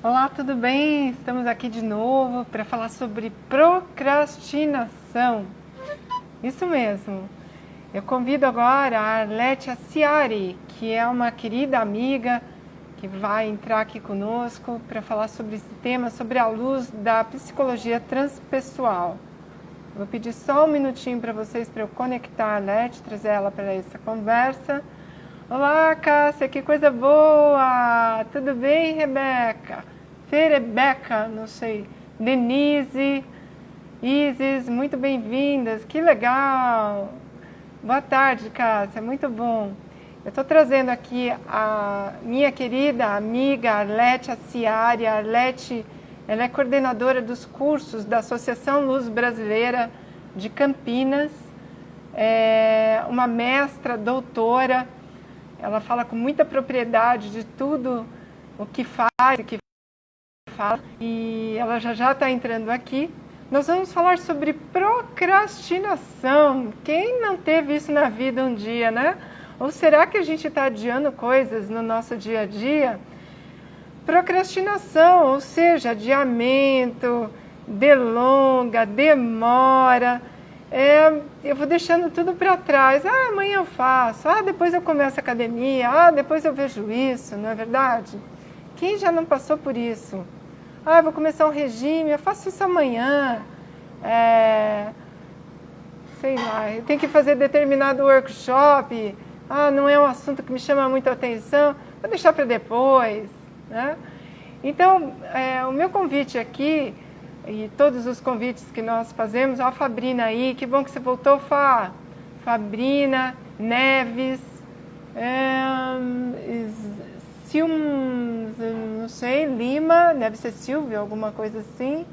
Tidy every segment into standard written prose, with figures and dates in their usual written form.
Olá, tudo bem? Estamos aqui de novo para falar sobre procrastinação. Isso mesmo. Eu convido agora a Arlete Ciari, que é uma querida amiga que vai entrar aqui conosco para falar sobre esse tema, sobre a luz da psicologia transpessoal. Vou pedir só um minutinho para vocês para eu conectar a Arlete, trazer ela para essa conversa. Olá, Cássia, que coisa boa! Tudo bem, Rebeca? Rebeca, não sei. Denise, Isis, muito bem-vindas, que legal! Boa tarde, Cássia, muito bom. Eu estou trazendo aqui a minha querida amiga Arlete Ciari. A Arlete, ela é coordenadora dos cursos da Associação Luz Brasileira de Campinas, é uma mestra, doutora. Ela fala com muita propriedade de tudo o que faz, o que fala, e ela já está entrando aqui. Nós vamos falar sobre procrastinação. Quem não teve isso na vida um dia, né? Ou será que a gente está adiando coisas no nosso dia a dia? Procrastinação, ou seja, adiamento, delonga, demora. Eu vou deixando tudo para trás. Amanhã eu faço. Depois eu começo a academia. Depois eu vejo isso, não é verdade? Quem já não passou por isso? Eu vou começar um regime, eu faço isso amanhã. Sei lá, eu tenho que fazer determinado workshop. Não é um assunto que me chama muita atenção. Vou deixar para depois, né? Então, o meu convite aqui, e todos os convites que nós fazemos, a Fabrina aí, que bom que você voltou, Fabrina, Neves, não sei, Lima, deve ser Silvia, alguma coisa assim,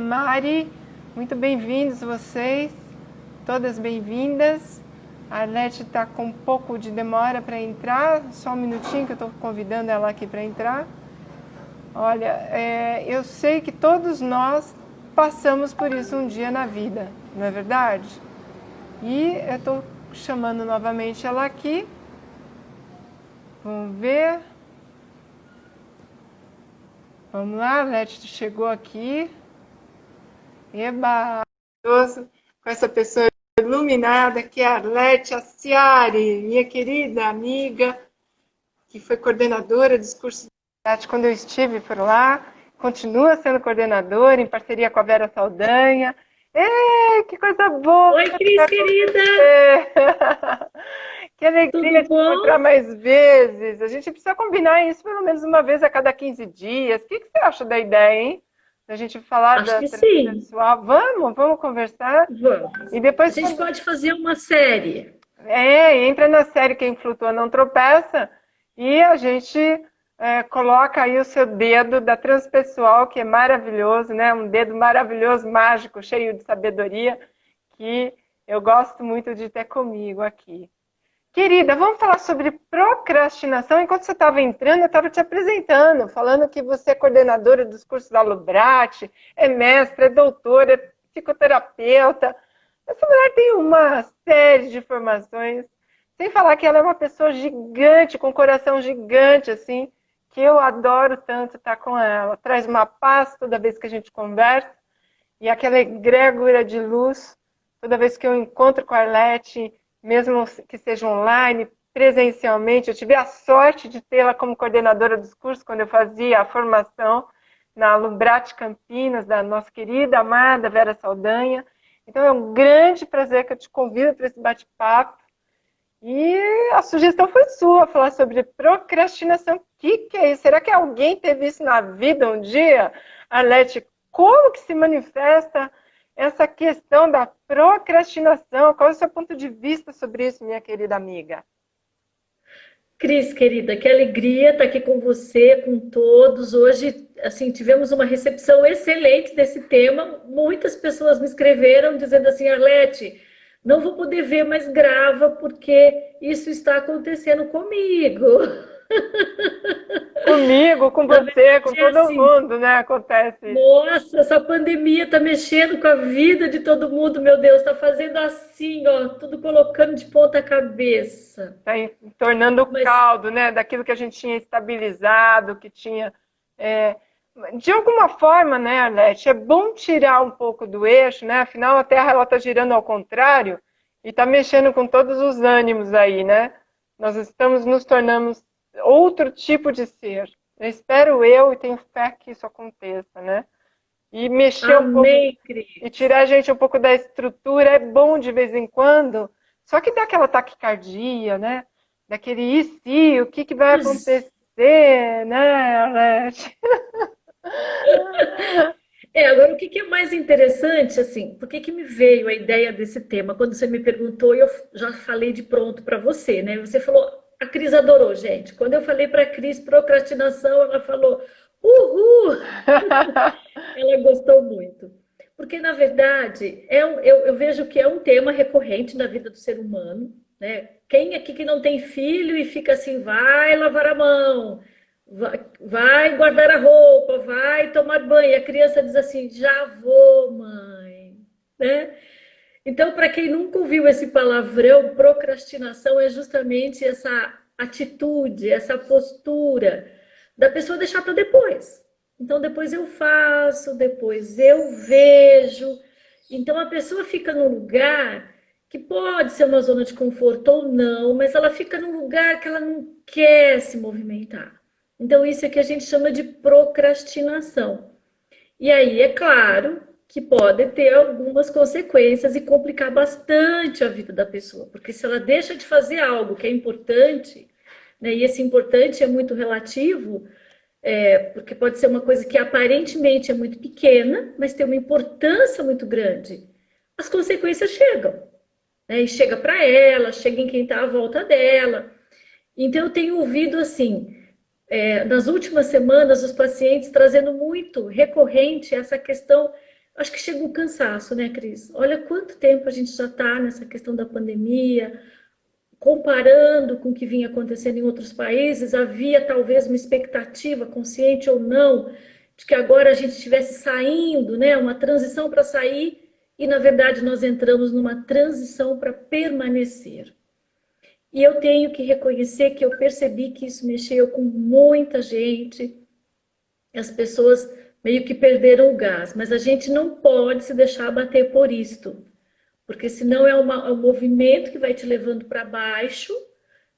Mari, muito bem-vindos vocês, todas bem-vindas. A Arlete está com um pouco de demora para entrar, só um minutinho que eu estou convidando ela aqui para entrar. Olha, eu sei que todos nós passamos por isso um dia na vida, não é verdade? E eu estou chamando novamente ela aqui. Vamos ver. Vamos lá, a Arlete chegou aqui. Eba! Com essa pessoa iluminada que é a Arlete Ciari, minha querida amiga, que foi coordenadora dos cursos quando eu estive por lá, continua sendo coordenadora em parceria com a Vera Saldanha. Que coisa boa! Oi, Cris, querida! Que alegria Tudo te encontrar bom? mais vezes. A gente precisa combinar isso pelo menos uma vez a cada 15 dias. O que você acha da ideia, hein? Da gente falar Acho da que sim. transpessoal. Vamos conversar. Vamos. E A depois, gente pode fazer uma série. entra na série Quem Flutua Não Tropeça e a gente coloca aí o seu dedo da transpessoal, que é maravilhoso, né? Um dedo maravilhoso, mágico, cheio de sabedoria, que eu gosto muito de ter comigo aqui. Querida, vamos falar sobre procrastinação. Enquanto você estava entrando, eu estava te apresentando, falando que você é coordenadora dos cursos da Lubrate, é mestra, é doutora, é psicoterapeuta. Essa mulher tem uma série de formações, sem falar que ela é uma pessoa gigante, com um coração gigante, assim, que eu adoro tanto estar com ela. Traz uma paz toda vez que a gente conversa, e aquela egrégora de luz, toda vez que eu encontro com a Arlete, mesmo que seja online, presencialmente. Eu tive a sorte de tê-la como coordenadora dos cursos quando eu fazia a formação na Lubrate Campinas, da nossa querida, amada Vera Saldanha. Então é um grande prazer que eu te convido para esse bate-papo. E a sugestão foi sua, falar sobre procrastinação. O que é isso? Será que alguém teve isso na vida um dia? Arlete, como que se manifesta essa questão da procrastinação? Qual é o seu ponto de vista sobre isso, minha querida amiga? Cris, querida, que alegria estar aqui com você, com todos. Hoje, assim, tivemos uma recepção excelente desse tema. Muitas pessoas me escreveram dizendo assim, Arlete, não vou poder ver, mas grava porque isso está acontecendo comigo. Comigo, com Na você, com verdade, é todo assim, mundo, né? Acontece. nossa, essa pandemia tá mexendo com a vida de todo mundo, meu Deus, tá fazendo assim, ó, tudo colocando de ponta cabeça. Tá tornando o Mas caldo, né? Daquilo que a gente tinha estabilizado, que tinha De alguma forma, né, Arlete, é bom tirar um pouco do eixo, né? Afinal, a Terra ela está girando ao contrário e está mexendo com todos os ânimos aí, né? Nós estamos nos tornando outro tipo de ser. Eu espero eu e tenho fé que isso aconteça, né? E mexer um pouco Amém, e Cris. tirar a gente um pouco da estrutura é bom de vez em quando, só que dá aquela taquicardia, né? Daquele e se, o que vai Pois acontecer, né, Arlete? agora o que é mais interessante, assim, por que que me veio a ideia desse tema? Quando você me perguntou, eu já falei de pronto para você, né? Você falou, a Cris adorou, gente. Quando eu falei para a Cris procrastinação, ela falou, uhul! Ela gostou muito. Porque, na verdade, eu vejo que é um tema recorrente na vida do ser humano, né? Quem aqui que não tem filho e fica assim, vai lavar a mão, vai guardar a roupa, vai tomar banho. E a criança diz assim, já vou, mãe, né? Então, para quem nunca ouviu esse palavrão, procrastinação é justamente essa atitude, essa postura da pessoa deixar para depois. Então, depois eu faço, depois eu vejo. Então, a pessoa fica num lugar que pode ser uma zona de conforto ou não, mas ela fica num lugar que ela não quer se movimentar. Então, isso é que a gente chama de procrastinação. E aí, é claro que pode ter algumas consequências e complicar bastante a vida da pessoa, porque se ela deixa de fazer algo que é importante, né, e esse importante é muito relativo, porque pode ser uma coisa que aparentemente é muito pequena, mas tem uma importância muito grande, as consequências chegam, né, e chega para ela, chega em quem está à volta dela. Então, eu tenho ouvido assim, nas últimas semanas, os pacientes trazendo muito recorrente essa questão. Acho que chega um cansaço, né, Cris? Olha quanto tempo a gente já está nessa questão da pandemia, comparando com o que vinha acontecendo em outros países, havia talvez uma expectativa, consciente ou não, de que agora a gente estivesse saindo, né, uma transição para sair, e na verdade nós entramos numa transição para permanecer. E eu tenho que reconhecer que eu percebi que isso mexeu com muita gente, as pessoas meio que perderam o gás, mas a gente não pode se deixar abater por isto, porque senão é um movimento que vai te levando para baixo,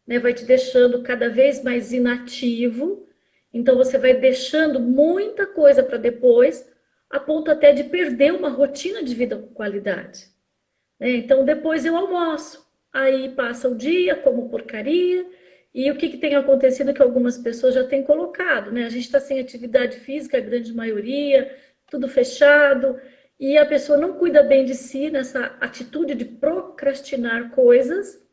né, vai te deixando cada vez mais inativo, então você vai deixando muita coisa para depois, a ponto até de perder uma rotina de vida com qualidade. Né? Então depois eu almoço, aí passa o dia como porcaria, e o que, que tem acontecido que algumas pessoas já têm colocado, né? A gente está sem atividade física, a grande maioria, tudo fechado, e a pessoa não cuida bem de si nessa atitude de procrastinar coisas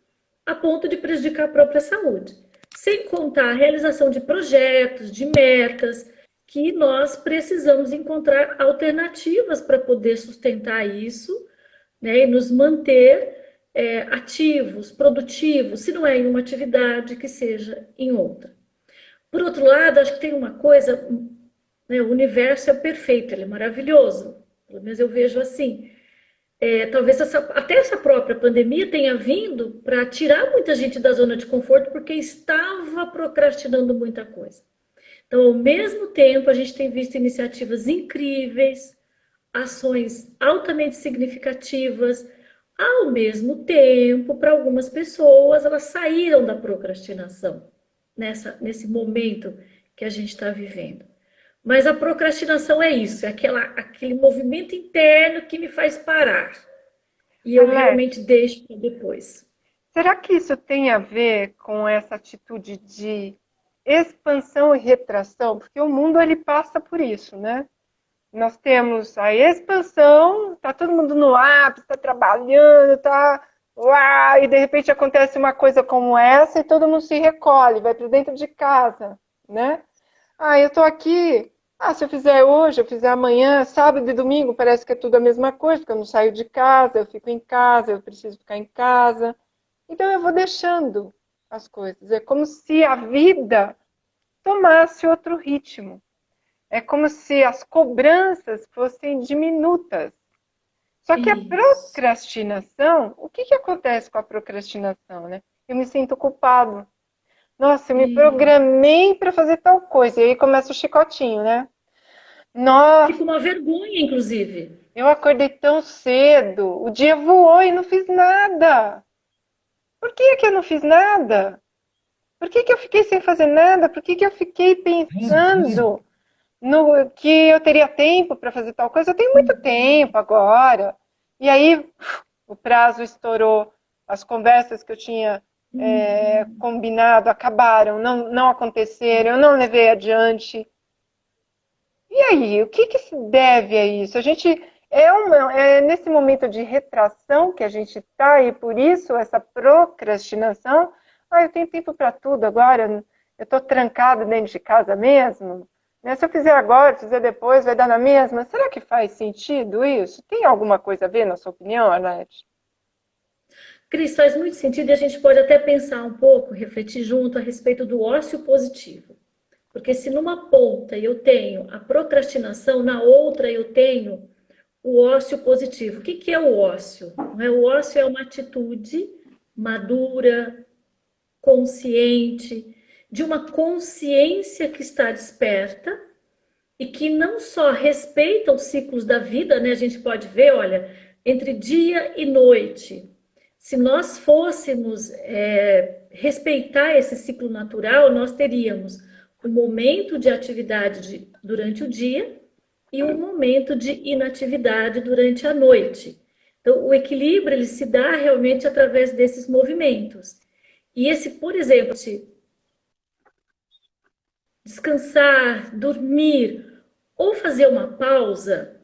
a ponto de prejudicar a própria saúde. Sem contar a realização de projetos, de metas, que nós precisamos encontrar alternativas para poder sustentar isso, né, e nos manter ativos, produtivos, se não é em uma atividade, que seja em outra. Por outro lado, acho que tem uma coisa, né, o universo é perfeito, ele é maravilhoso, pelo menos eu vejo assim. Talvez até essa própria pandemia tenha vindo para tirar muita gente da zona de conforto, porque estava procrastinando muita coisa. Então, ao mesmo tempo, a gente tem visto iniciativas incríveis, ações altamente significativas. Ao mesmo tempo, para algumas pessoas, elas saíram da procrastinação nesse momento que a gente está vivendo. Mas a procrastinação é isso, é aquele movimento interno que me faz parar. E eu Arlete, realmente deixo para depois. será que isso tem a ver com essa atitude de expansão e retração? Porque o mundo ele passa por isso, né? Nós temos a expansão, tá todo mundo no ápice, está trabalhando, tá, uau, e de repente acontece uma coisa como essa e todo mundo se recolhe, vai para dentro de casa, né? Ah, eu estou aqui. Ah, se eu fizer hoje, eu fizer amanhã, sábado e domingo, parece que é tudo a mesma coisa, porque eu não saio de casa, eu fico em casa, eu preciso ficar em casa. Então eu vou deixando as coisas. É como se a vida tomasse outro ritmo. É como se as cobranças fossem diminutas. Só que a Isso. procrastinação, o que acontece com a procrastinação, né? Eu me sinto culpado. Nossa, eu me E programei para fazer tal coisa. E aí começa o chicotinho, né? Nossa, fica uma vergonha, inclusive. eu acordei tão cedo. O dia voou e não fiz nada. Por que que eu não fiz nada? Por que que eu fiquei sem fazer nada? Por que que eu fiquei pensando no que eu teria tempo para fazer tal coisa? Eu tenho muito tempo agora. E aí o prazo estourou, as conversas que eu tinha combinado acabaram, não aconteceram, eu não levei adiante. E aí, o que que se deve a isso? A gente é nesse momento de retração que a gente está e por isso essa procrastinação. Ah, eu tenho tempo para tudo agora, eu estou trancado dentro de casa mesmo. Né? Se eu fizer agora, fizer depois, vai dar na mesma. Será que faz sentido isso? Tem alguma coisa a ver, na sua opinião, Arlete? Cris, faz muito sentido e a gente pode até pensar um pouco, refletir junto a respeito do ócio positivo. Porque se numa ponta eu tenho a procrastinação, na outra eu tenho o ócio positivo. O que que é o ócio? O ócio é uma atitude madura, consciente, de uma consciência que está desperta e que não só respeita os ciclos da vida, né? A gente pode ver, olha, entre dia e noite. Se nós fôssemos respeitar esse ciclo natural, nós teríamos um momento de atividade durante o dia e um momento de inatividade durante a noite. Então, o equilíbrio ele se dá realmente através desses movimentos. E esse, por exemplo, descansar, dormir ou fazer uma pausa,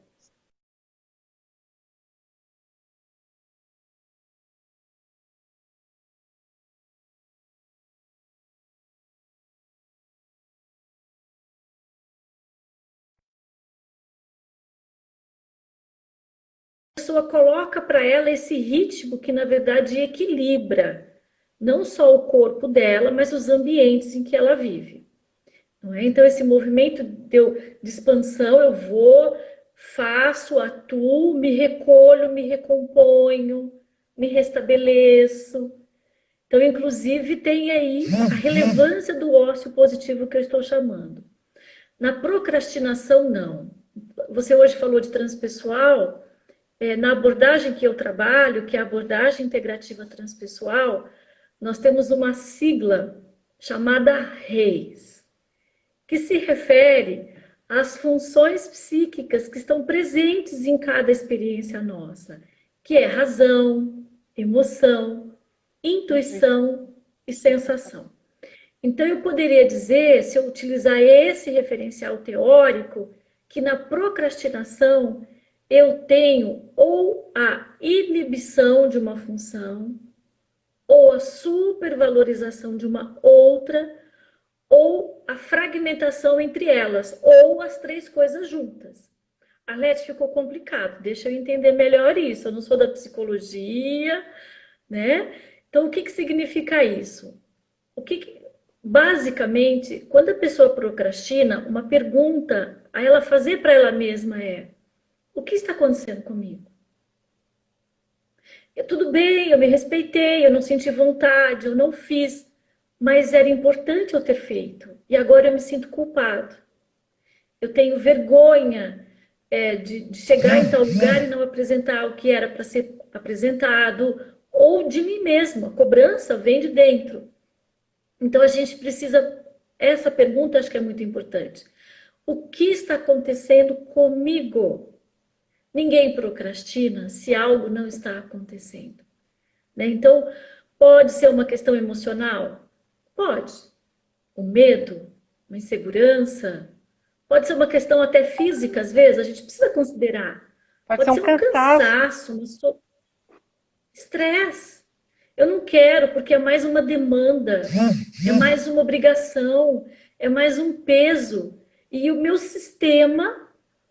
a pessoa coloca para ela esse ritmo que, na verdade, equilibra não só o corpo dela, mas os ambientes em que ela vive. Não é? Então, esse movimento de expansão, eu vou, faço, atuo, me recolho, me recomponho, me restabeleço. Então, inclusive, tem aí a relevância do ócio positivo que eu estou chamando. Na procrastinação, não. Você hoje falou de transpessoal, na abordagem que eu trabalho, que é a abordagem integrativa transpessoal, nós temos uma sigla chamada REIS, que se refere às funções psíquicas que estão presentes em cada experiência nossa, que é razão, emoção, intuição e sensação. Então, eu poderia dizer, se eu utilizar esse referencial teórico, que na procrastinação eu tenho ou a inibição de uma função, ou a supervalorização de uma outra, ou a fragmentação entre elas, ou as três coisas juntas. Arlete, ficou complicado, deixa eu entender melhor isso. Eu não sou da psicologia, né? Então, o que que significa isso? Basicamente, quando a pessoa procrastina, uma pergunta a ela fazer para ela mesma é: o que está acontecendo comigo? Tudo bem, eu me respeitei, eu não senti vontade, eu não fiz, mas era importante eu ter feito. E agora eu me sinto culpado. Eu tenho vergonha de chegar em tal lugar e não apresentar o que era para ser apresentado, ou de mim mesma. A cobrança vem de dentro. Então a gente precisa. Essa pergunta acho que é muito importante. O que está acontecendo comigo? Ninguém procrastina se algo não está acontecendo. Né? Então, pode ser uma questão emocional? Pode. O medo, uma insegurança. Pode ser uma questão até física, às vezes, a gente precisa considerar. Pode ser Pode um ser um cansaço. cansaço, estresse. Eu não quero, porque é mais uma demanda, é mais uma obrigação, é mais um peso. E o meu sistema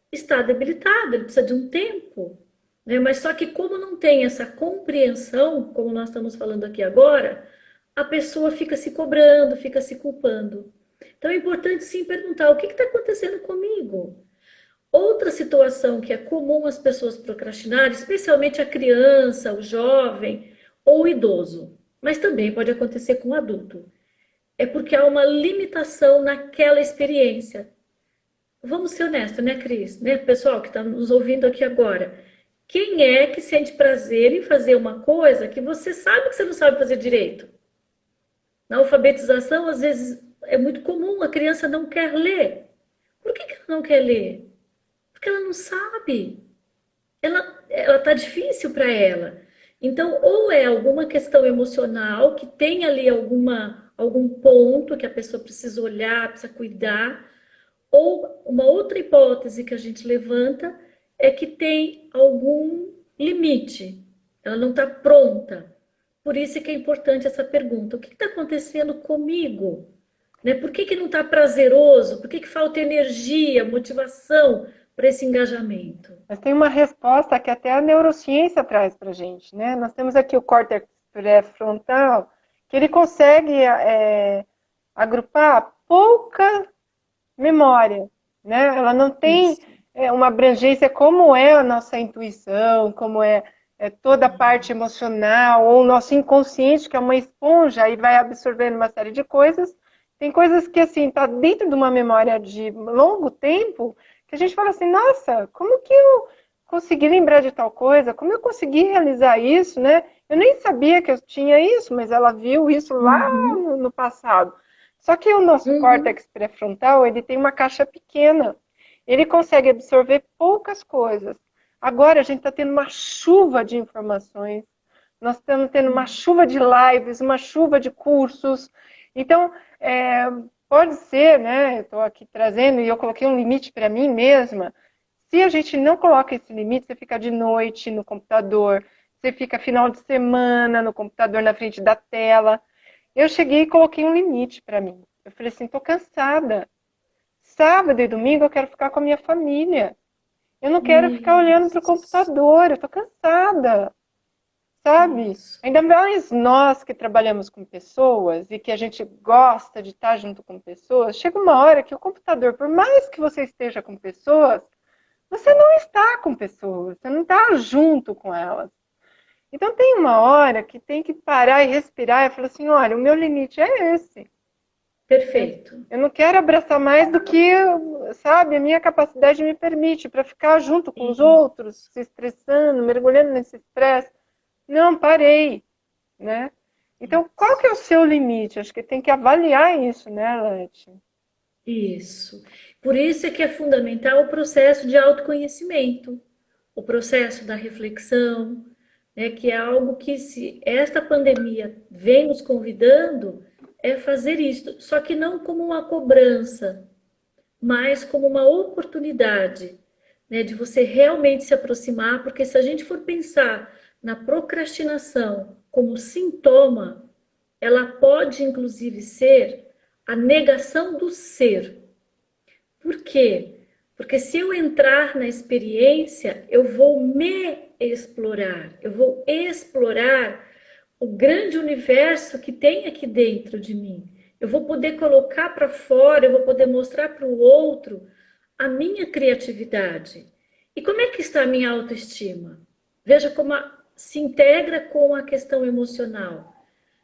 está debilitado, ele precisa de um tempo. Né? Mas só que como não tem essa compreensão, como nós estamos falando aqui agora, a pessoa fica se cobrando, fica se culpando. Então é importante sim perguntar: o que está acontecendo comigo? Outra situação que é comum as pessoas procrastinarem, especialmente a criança, o jovem ou o idoso, mas também pode acontecer com o adulto, é porque há uma limitação naquela experiência. Vamos ser honestos, né, Cris? Né, pessoal que está nos ouvindo aqui agora. Quem é que sente prazer em fazer uma coisa que você sabe que você não sabe fazer direito? Na alfabetização, às vezes, é muito comum, a criança não quer ler. Por que ela não quer ler? Porque ela não sabe. Ela tá difícil para ela. Então, ou é alguma questão emocional que tem ali algum ponto que a pessoa precisa olhar, precisa cuidar, ou uma outra hipótese que a gente levanta é que tem algum limite. Ela não está pronta. Por isso é que é importante essa pergunta. O que está acontecendo comigo? Né? Por que não está prazeroso? Por que falta energia, motivação para esse engajamento? Mas tem uma resposta que até a neurociência traz para a gente, né? Nós temos aqui o córtex pré-frontal, que ele consegue agrupar pouca memória, né? Ela não tem uma abrangência como é a nossa intuição, como é toda a parte emocional, ou o nosso inconsciente, que é uma esponja, e vai absorvendo uma série de coisas. Tem coisas que, assim, tá dentro de uma memória de longo tempo, que a gente fala assim, nossa, como que eu consegui lembrar de tal coisa? Como eu consegui realizar isso, né? Eu nem sabia que eu tinha isso, mas ela viu isso lá no passado. Só que o nosso córtex pré-frontal, ele tem uma caixa pequena. Ele consegue absorver poucas coisas. Agora a gente está tendo uma chuva de informações. Nós estamos tendo uma chuva de lives, uma chuva de cursos. Então, pode ser, né? Eu estou aqui trazendo e eu coloquei um limite para mim mesma. Se a gente não coloca esse limite, você fica de noite no computador, você fica final de semana no computador na frente da tela. Eu cheguei e coloquei um limite para mim. Eu falei assim, estou cansada. Sábado e domingo eu quero ficar com a minha família. Eu não quero ficar olhando para o computador, eu estou cansada. Sabe? Isso. Ainda mais nós que trabalhamos com pessoas e que a gente gosta de estar junto com pessoas, chega uma hora que o computador, por mais que você esteja com pessoas, você não está com pessoas, você não está junto com elas. Então tem uma hora que tem que parar e respirar e falar assim, olha, o meu limite é esse. Perfeito. Eu não quero abraçar mais do que, sabe, a minha capacidade me permite para ficar junto com os outros, se estressando, mergulhando nesse estresse. Não, parei, né? Então, qual que é o seu limite? Acho que tem que avaliar isso, né, Leti? Isso. Por isso é que é fundamental o processo de autoconhecimento, o processo da reflexão, né, que é algo que, se esta pandemia vem nos convidando, é fazer isso, só que não como uma cobrança, mas como uma oportunidade, né, de você realmente se aproximar, porque se a gente for pensar na procrastinação como sintoma, ela pode inclusive ser a negação do ser. Por quê? Porque se eu entrar na experiência, eu vou me explorar, eu vou explorar o grande universo que tem aqui dentro de mim. Eu vou poder colocar para fora, eu vou poder mostrar para o outro a minha criatividade. E como é que está a minha autoestima? Veja como se integra com a questão emocional.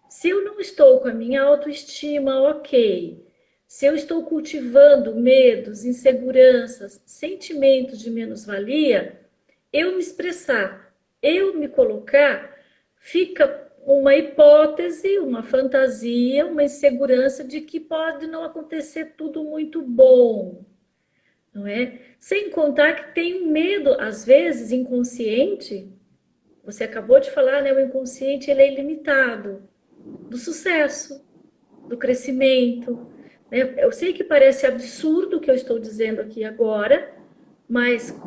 Se eu não estou com a minha autoestima ok, se eu estou cultivando medos, inseguranças, sentimentos de menos-valia, eu me expressar, eu me colocar, fica uma hipótese, uma fantasia, uma insegurança de que pode não acontecer tudo muito bom, não é? Sem contar que tem um medo, às vezes, inconsciente. Você acabou de falar, né? O inconsciente ele é ilimitado do sucesso, do crescimento. Né? Eu sei que parece absurdo o que eu estou dizendo aqui agora, mas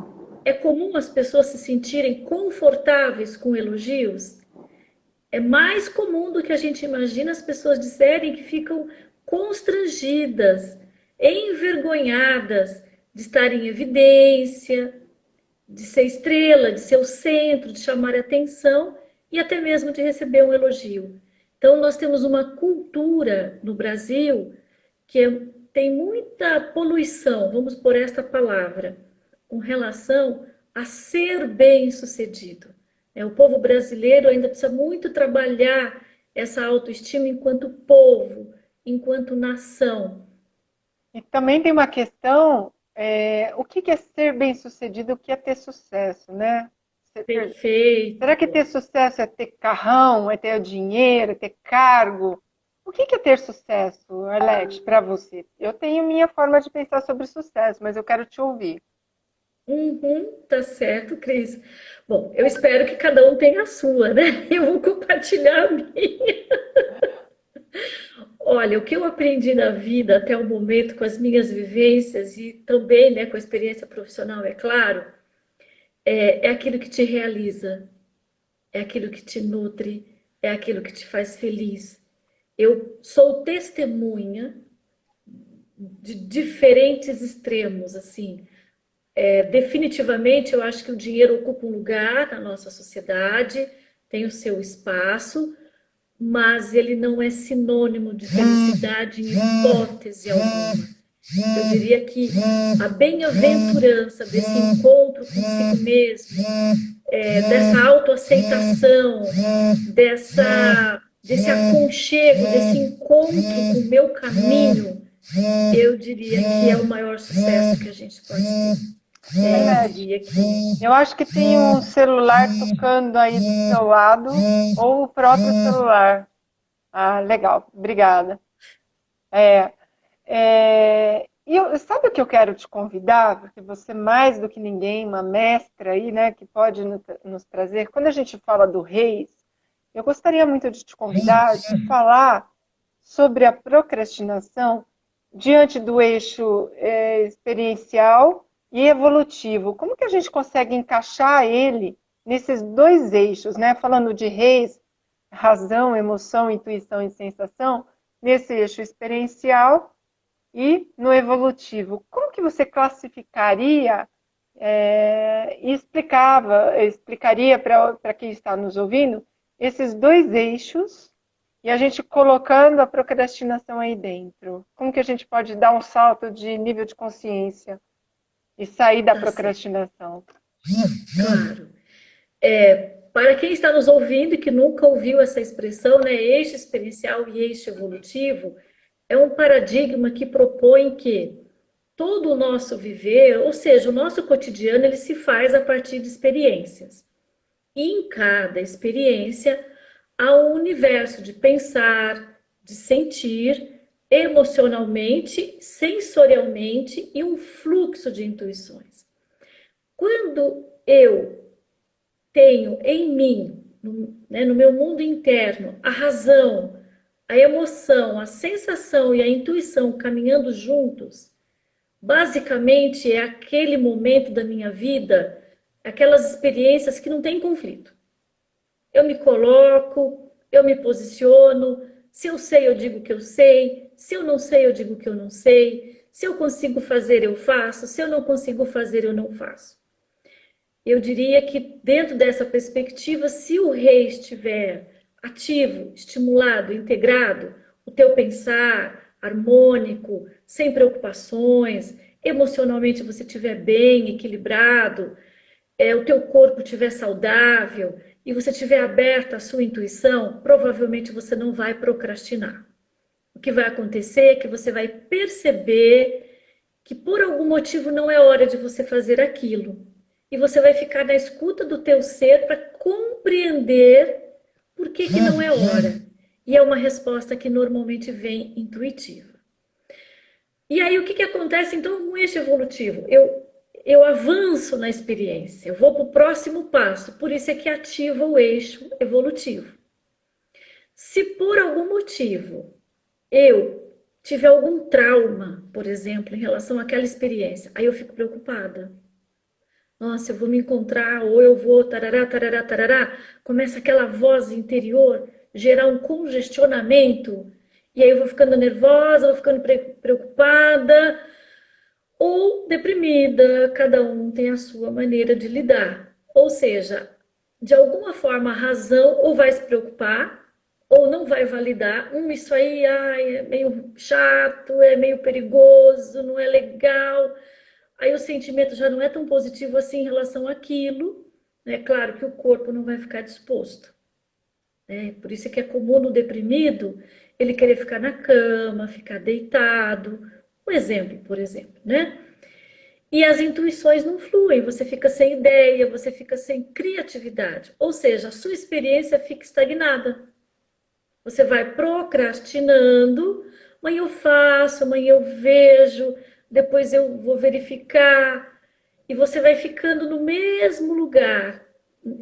é comum as pessoas se sentirem confortáveis com elogios. É mais comum do que a gente imagina as pessoas disserem que ficam constrangidas, envergonhadas de estar em evidência, de ser estrela, de ser o centro, de chamar a atenção e até mesmo de receber um elogio. Então, nós temos uma cultura no Brasil que tem muita poluição, vamos por esta palavra, com relação a ser bem-sucedido. O povo brasileiro ainda precisa muito trabalhar essa autoestima enquanto povo, enquanto nação. E também tem uma questão, o que é ser bem-sucedido, o que é ter sucesso, né? Será que Perfeito. ter sucesso é ter carrão, é ter dinheiro, é ter cargo? O que é ter sucesso, Alex, para você? Eu tenho minha forma de pensar sobre sucesso, mas eu quero te ouvir. Uhum, tá certo, Cris. Bom, eu espero que cada um tenha a sua, né? Eu vou compartilhar a minha. Olha, o que eu aprendi na vida até o momento com as minhas vivências e também, né, com a experiência profissional, é claro, é aquilo que te realiza, é aquilo que te nutre, é aquilo que te faz feliz. Eu sou testemunha de diferentes extremos, assim. Definitivamente, eu acho que o dinheiro ocupa um lugar na nossa sociedade, tem o seu espaço, mas ele não é sinônimo de felicidade em hipótese alguma. Eu diria que a bem-aventurança desse encontro consigo mesmo, dessa autoaceitação, desse aconchego, desse encontro com o meu caminho, eu diria que é o maior sucesso que a gente pode ter. Eu Alex, diria que eu acho que tem um celular tocando aí do seu lado, ou o próprio celular. Ah, legal, obrigada. É, sabe o que eu quero te convidar? Porque você, mais do que ninguém, uma mestra aí, né, que pode nos trazer. Quando a gente fala do Reis, eu gostaria muito de te convidar de falar sobre a procrastinação diante do eixo experiencial e evolutivo. Como que a gente consegue encaixar ele nesses dois eixos, né? Falando de Reis, razão, emoção, intuição e sensação, nesse eixo experiencial e no evolutivo. Como que você classificaria e explicaria para quem está nos ouvindo esses dois eixos e a gente colocando a procrastinação aí dentro? Como que a gente pode dar um salto de nível de consciência e sair da tá certo, procrastinação? claro. Para quem está nos ouvindo e que nunca ouviu essa expressão, né, eixo experiencial e eixo evolutivo, é um paradigma que propõe que todo o nosso viver, ou seja, o nosso cotidiano, ele se faz a partir de experiências. E em cada experiência há um universo de pensar, de sentir, emocionalmente, sensorialmente e um fluxo de intuições. Quando eu tenho em mim, no meu mundo interno, a razão, a emoção, a sensação e a intuição caminhando juntos, basicamente é aquele momento da minha vida, aquelas experiências que não têm conflito. Eu me coloco, eu me posiciono, se eu sei, eu digo que eu sei, se eu não sei, eu digo que eu não sei, se eu consigo fazer, eu faço, se eu não consigo fazer, eu não faço. Eu diria que dentro dessa perspectiva, se o rei estiver ativo, estimulado, integrado, o teu pensar harmônico, sem preocupações, emocionalmente você estiver bem, equilibrado, o teu corpo estiver saudável e você estiver aberto à sua intuição, provavelmente você não vai procrastinar. O que vai acontecer é que você vai perceber que por algum motivo não é hora de você fazer aquilo. E você vai ficar na escuta do teu ser para compreender por que não é hora. E é uma resposta que normalmente vem intuitiva. E aí o que acontece então com esse evolutivo? Eu avanço na experiência, eu vou para o próximo passo, por isso é que ativa o eixo evolutivo. Se por algum motivo eu tiver algum trauma, por exemplo, em relação àquela experiência, aí eu fico preocupada. Nossa, eu vou me encontrar, ou eu vou, tarará, tarará, tarará. Começa aquela voz interior gerar um congestionamento, e aí eu vou ficando nervosa, vou ficando preocupada ou deprimida. Cada um tem a sua maneira de lidar. Ou seja, de alguma forma a razão ou vai se preocupar ou não vai validar. Isso aí ai, é meio chato, é meio perigoso, não é legal. Aí o sentimento já não é tão positivo assim em relação àquilo. É claro que o corpo não vai ficar disposto. Por isso é que é comum no deprimido ele querer ficar na cama, ficar deitado. Um exemplo, por exemplo, né? E as intuições não fluem, você fica sem ideia, você fica sem criatividade. Ou seja, a sua experiência fica estagnada. Você vai procrastinando, amanhã eu faço, amanhã eu vejo, depois eu vou verificar, e você vai ficando no mesmo lugar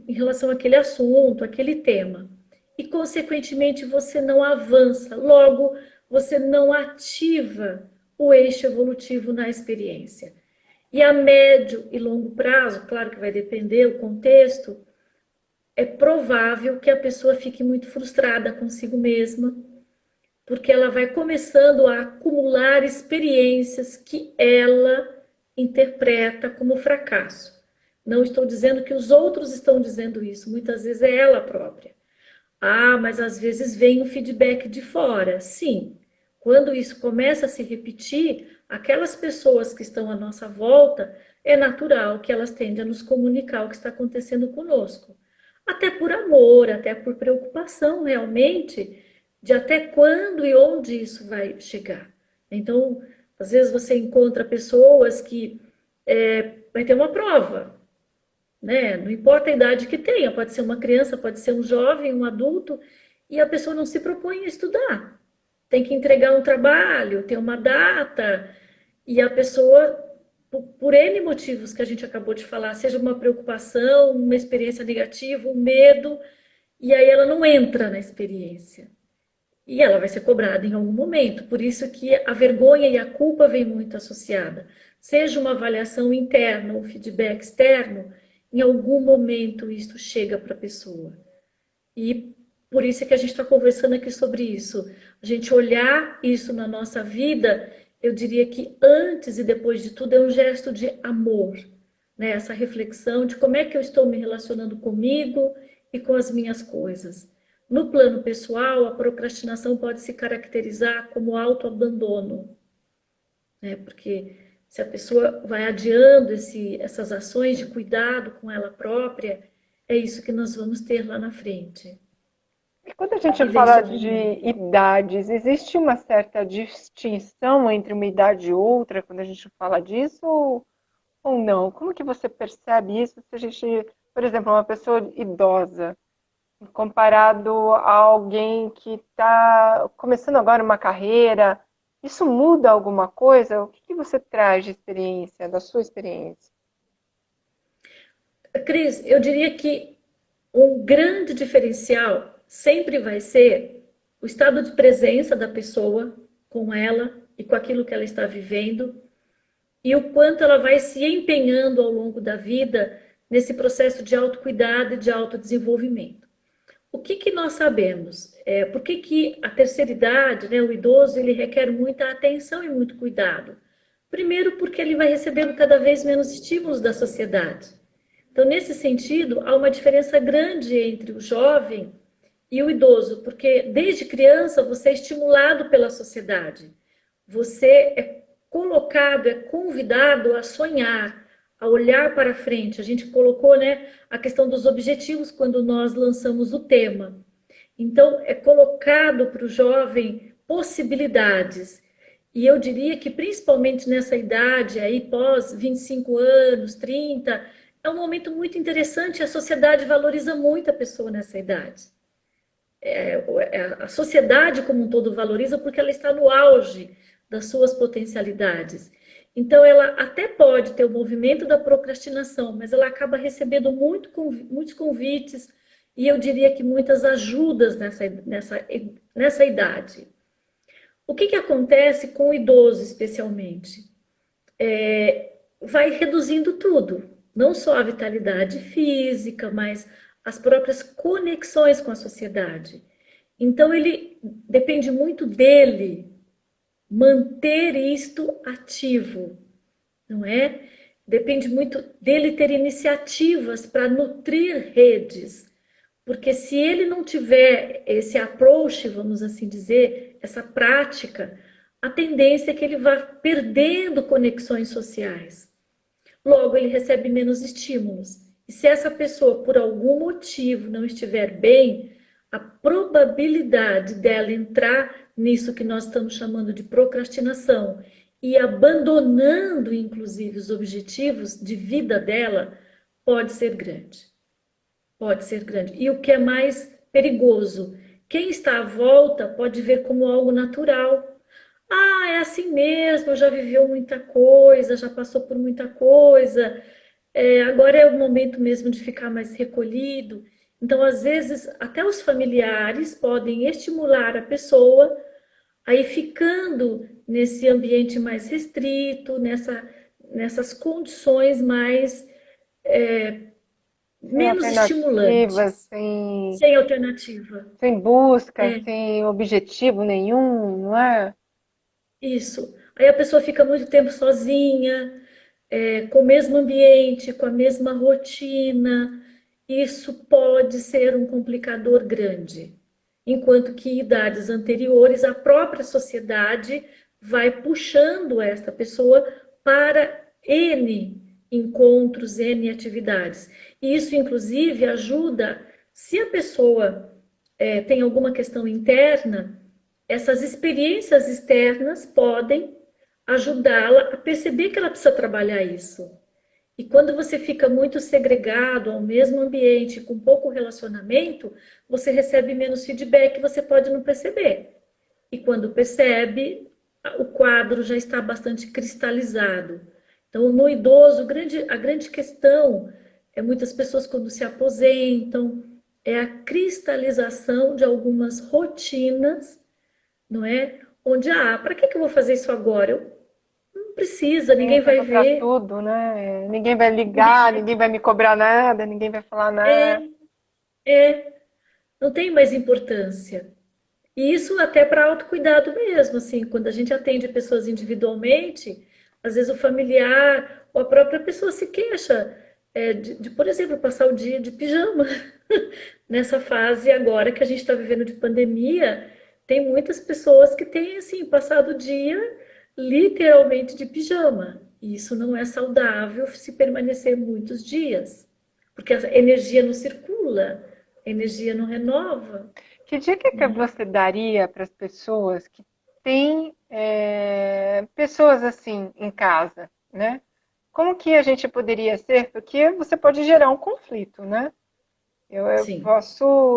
em relação àquele assunto, àquele tema. E, consequentemente, você não avança, logo, você não ativa o eixo evolutivo na experiência. E a médio e longo prazo, claro que vai depender do contexto, é provável que a pessoa fique muito frustrada consigo mesma, porque ela vai começando a acumular experiências que ela interpreta como fracasso. Não estou dizendo que os outros estão dizendo isso, muitas vezes é ela própria. Ah, mas às vezes vem o feedback de fora. Sim, quando isso começa a se repetir, aquelas pessoas que estão à nossa volta, é natural que elas tendem a nos comunicar o que está acontecendo conosco. Até por amor, até por preocupação realmente de até quando e onde isso vai chegar. Então, às vezes você encontra pessoas que vai ter uma prova, né? Não importa a idade que tenha, pode ser uma criança, pode ser um jovem, um adulto, e a pessoa não se propõe a estudar. Tem que entregar um trabalho, tem uma data, e a pessoa, por N motivos que a gente acabou de falar, seja uma preocupação, uma experiência negativa, um medo, e aí ela não entra na experiência. E ela vai ser cobrada em algum momento. Por isso que a vergonha e a culpa vêm muito associada. Seja uma avaliação interna ou feedback externo, em algum momento isso chega para a pessoa. E por isso é que a gente está conversando aqui sobre isso. A gente olhar isso na nossa vida, eu diria que antes e depois de tudo é um gesto de amor. Né? Essa reflexão de como é que eu estou me relacionando comigo e com as minhas coisas. No plano pessoal, a procrastinação pode se caracterizar como autoabandono, né? Porque se a pessoa vai adiando essas ações de cuidado com ela própria, é isso que nós vamos ter lá na frente. E quando a gente fala de idades, existe uma certa distinção entre uma idade e outra quando a gente fala disso ou não? Como que você percebe isso se a gente, por exemplo, uma pessoa idosa, comparado a alguém que está começando agora uma carreira, isso muda alguma coisa? O que você traz de experiência, da sua experiência? Cris, eu diria que um grande diferencial sempre vai ser o estado de presença da pessoa com ela e com aquilo que ela está vivendo e o quanto ela vai se empenhando ao longo da vida nesse processo de autocuidado e de autodesenvolvimento. O que nós sabemos? Por que a terceira idade, né, o idoso, ele requer muita atenção e muito cuidado? Primeiro, porque ele vai recebendo cada vez menos estímulos da sociedade. Então, nesse sentido, há uma diferença grande entre o jovem e o idoso, porque desde criança você é estimulado pela sociedade, você é colocado, é convidado a sonhar, a olhar para frente. A gente colocou, né, a questão dos objetivos quando nós lançamos o tema. Então, é colocado para o jovem possibilidades. E eu diria que principalmente nessa idade aí, pós 25 anos, 30, é um momento muito interessante, a sociedade valoriza muito a pessoa nessa idade. A sociedade como um todo valoriza porque ela está no auge das suas potencialidades. Então, ela até pode ter o movimento da procrastinação, mas ela acaba recebendo muitos convites e eu diria que muitas ajudas nessa idade. O que acontece com o idoso, especialmente? Vai reduzindo tudo, não só a vitalidade física, mas as próprias conexões com a sociedade. Então, ele depende muito dele manter isto ativo, não é? Depende muito dele ter iniciativas para nutrir redes, porque se ele não tiver esse approach, vamos assim dizer, essa prática, a tendência é que ele vá perdendo conexões sociais. Logo, ele recebe menos estímulos. E se essa pessoa, por algum motivo, não estiver bem, a probabilidade dela entrar nisso que nós estamos chamando de procrastinação e abandonando, inclusive, os objetivos de vida dela, pode ser grande. Pode ser grande. E o que é mais perigoso? Quem está à volta pode ver como algo natural. Ah, é assim mesmo, já viveu muita coisa, já passou por muita coisa, agora é o momento mesmo de ficar mais recolhido. Então, às vezes, até os familiares podem estimular a pessoa a ir ficando nesse ambiente mais restrito, nessas condições mais Sem menos alternativas, estimulantes, sem alternativa. sem busca, É, sem objetivo nenhum, não é? isso. Aí a pessoa fica muito tempo sozinha, com o mesmo ambiente, com a mesma rotina. Isso pode ser um complicador grande. Enquanto que em idades anteriores, a própria sociedade vai puxando esta pessoa para N encontros, N atividades. E isso, inclusive, ajuda, se a pessoa tem alguma questão interna, essas experiências externas podem ajudá-la a perceber que ela precisa trabalhar isso. E quando você fica muito segregado ao mesmo ambiente, com pouco relacionamento, você recebe menos feedback, você pode não perceber. E quando percebe, o quadro já está bastante cristalizado. Então, no idoso, a grande questão é muitas pessoas quando se aposentam, é a cristalização de algumas rotinas, não é? Onde, para que eu vou fazer isso agora? Eu não precisa, Tem ninguém vai tempo para ver. tudo, né? Ninguém vai ligar, ninguém vai me cobrar nada, ninguém vai falar nada. É, é, não tem mais importância. E isso até para autocuidado mesmo, assim, quando a gente atende pessoas individualmente, às vezes o familiar ou a própria pessoa se queixa por exemplo, passar o dia de pijama. Nessa fase agora que a gente está vivendo de pandemia, tem muitas pessoas que têm, assim, passado o dia literalmente de pijama. E isso não é saudável se permanecer muitos dias, porque a energia não circula, a energia não renova. Que dica que você daria para as pessoas que têm pessoas assim em casa, né? Como que a gente poderia ser? Porque você pode gerar um conflito, né? Sim,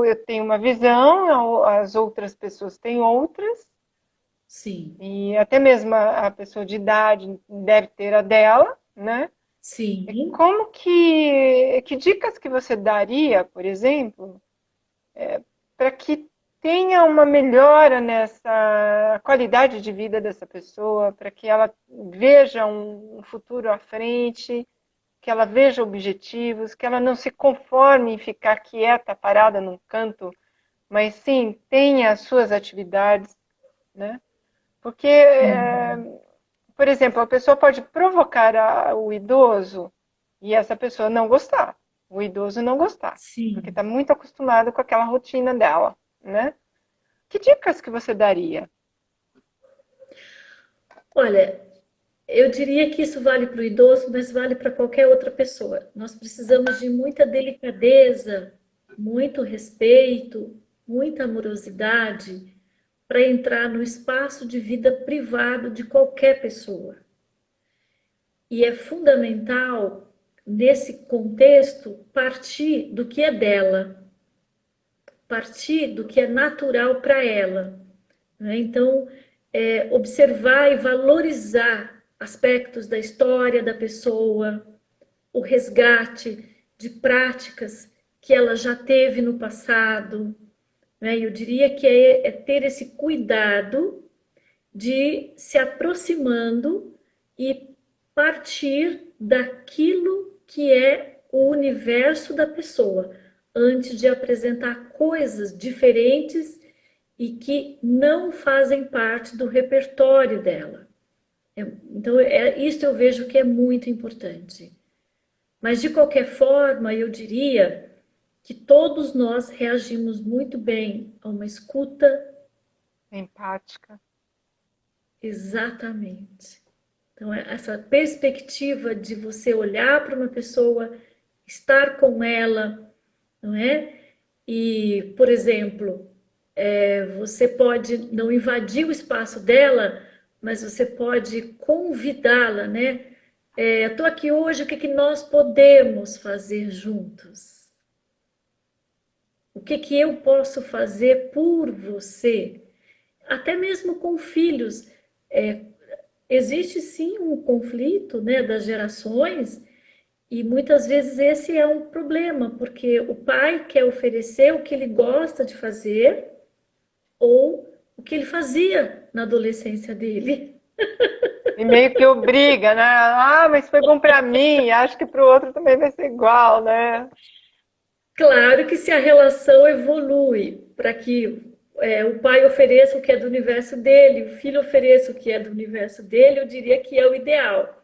Eu tenho uma visão, as outras pessoas têm outras, sim, e até mesmo a pessoa de idade deve ter a dela, né? E sim. que dicas que você daria, por exemplo, para que tenha uma melhora nessa qualidade de vida dessa pessoa, para que ela veja um futuro à frente, que ela veja objetivos, que ela não se conforme em ficar quieta, parada num canto, mas sim tenha as suas atividades, né? Porque, Uhum. por exemplo, a pessoa pode provocar o idoso e essa pessoa não gostar, o idoso não gostar, porque Sim. está muito acostumado com aquela rotina dela, né? Que dicas que você daria? Olha, eu diria que isso vale para o idoso, mas vale para qualquer outra pessoa. Nós precisamos de muita delicadeza, muito respeito, muita amorosidade para entrar no espaço de vida privado de qualquer pessoa. E é fundamental, nesse contexto, partir do que é dela, partir do que é natural para ela, né? Então, observar e valorizar aspectos da história da pessoa, o resgate de práticas que ela já teve no passado, né? Eu diria que é ter esse cuidado de se aproximando e partir daquilo que é o universo da pessoa, antes de apresentar coisas diferentes e que não fazem parte do repertório dela. Então, isso eu vejo que é muito importante. Mas, de qualquer forma, eu diria que todos nós reagimos muito bem a uma escuta. Empática. Exatamente. Então, essa perspectiva de você olhar para uma pessoa, estar com ela, não é? E, por exemplo, Você pode não invadir o espaço dela, mas você pode convidá-la, né? Estou aqui hoje, o que que nós podemos fazer juntos? O que que eu posso fazer por você? Até mesmo com filhos, é, existe sim um conflito, né, das gerações, e muitas vezes esse é um problema, porque o pai quer oferecer o que ele gosta de fazer ou o que ele fazia na adolescência dele. E meio que obriga, né? Ah, mas foi bom para mim, acho que para o outro também vai ser igual, né? Claro que se a relação evolui para que o pai ofereça o que é do universo dele, o filho ofereça o que é do universo dele, eu diria que é o ideal,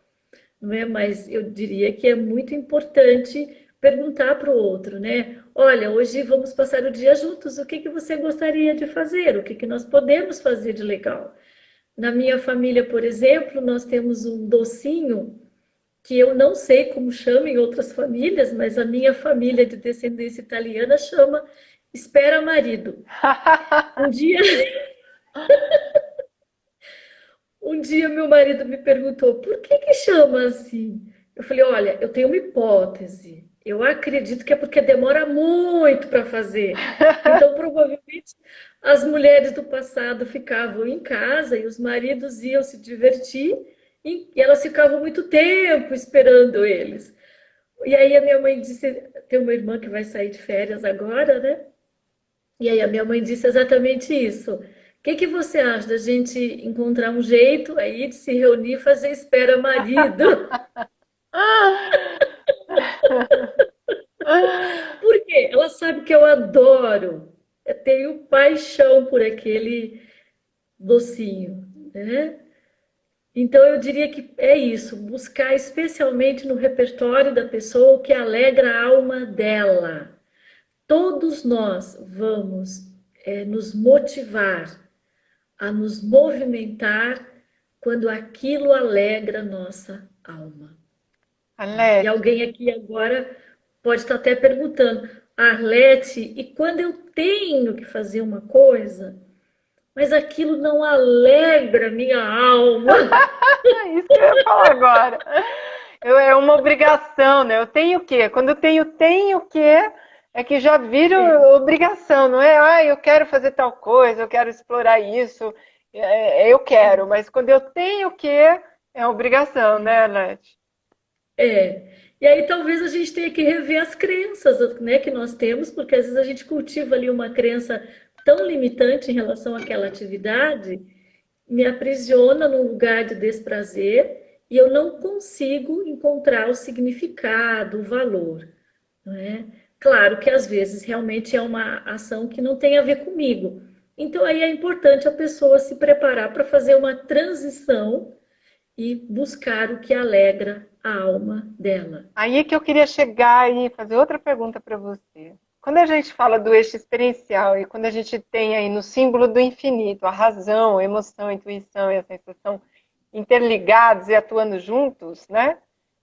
não é? Mas eu diria que é muito importante perguntar para o outro, né? Olha, hoje vamos passar o dia juntos, o que que você gostaria de fazer? O que que nós podemos fazer de legal? Na minha família, por exemplo, nós temos um docinho que eu não sei como chama em outras famílias, mas a minha família de descendência italiana chama espera marido. Um dia, um dia meu marido me perguntou por que que chama assim? Eu falei, olha, eu tenho uma hipótese. Eu acredito que é porque demora muito para fazer. Então, provavelmente, as mulheres do passado ficavam em casa e os maridos iam se divertir e elas ficavam muito tempo esperando eles. E aí a minha mãe disse, tem uma irmã que vai sair de férias agora, né? E aí a minha mãe disse exatamente isso. O que que você acha da gente encontrar um jeito aí de se reunir e fazer espera marido? Por quê? Ela sabe que eu adoro. Eu tenho paixão por aquele docinho, né? Então eu diria que é isso, buscar especialmente no repertório da pessoa o que alegra a alma dela. Todos nós vamos nos motivar a nos movimentar quando aquilo alegra nossa alma. E Alex, alguém aqui agora pode estar até perguntando, Arlete, e quando eu tenho que fazer uma coisa, mas aquilo não alegra minha alma? isso que eu ia falar agora. É uma obrigação, né? Eu tenho o quê? Quando eu tenho o quê? É que já É, vira obrigação, não é? Ah, eu quero fazer tal coisa, eu quero explorar isso, eu quero, mas quando eu tenho o quê? É obrigação, né, Leti? é. E aí talvez a gente tenha que rever as crenças, né, que nós temos, porque às vezes a gente cultiva ali uma crença tão limitante em relação àquela atividade, me aprisiona num lugar de desprazer e eu não consigo encontrar o significado, o valor, não é? Claro que às vezes realmente é uma ação que não tem a ver comigo. Então aí é importante a pessoa se preparar para fazer uma transição e buscar o que alegra a alma dela. Aí que eu queria chegar e fazer outra pergunta para você. Quando a gente fala do eixo experiencial e quando a gente tem aí no símbolo do infinito a razão, a emoção, a intuição e a sensação interligados e atuando juntos, né?